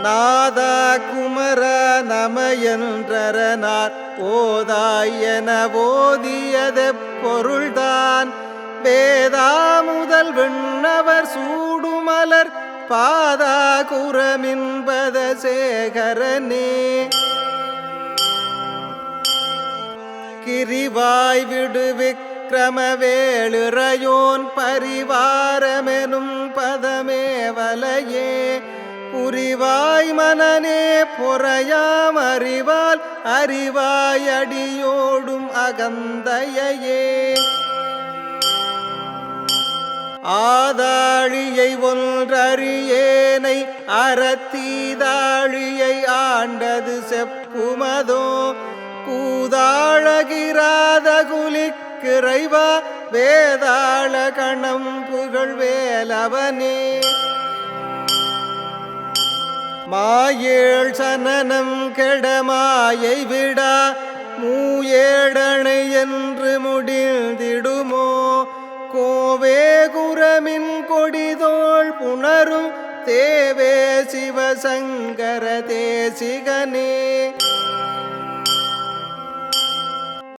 நாதா குமர நமயன்றரனார் ஓதாய் என ஓதியதெப் பொருள்தான் வேதா முதல் விண்ணவர் சூடுமலர் பாதா குரமின்பத சேகரனே. கிரிவாய் விடு விக்கிரமவேளுரையோன் பரிவாரமெனும் பதமே வலையே புரிவாய் மனநே பொறையாம் அறிவால் அறிவாய் அடியோடும் அகந்தையே. ஆதாழியை ஒன்றறியேனை அறத்தீதாழியை ஆண்டது செப்புமதோ கூதாழகிராத குலிக்கிறைவா வேதாள கணம் புகழ் வேலவனே. மாயேழ் சனனம் கெடமாயை விடா மூயேடனை என்று முடிந்திடுமோ கோவே குரமின் கொடிதோள் புணரும் தேவே சிவசங்கர தேசிகனே.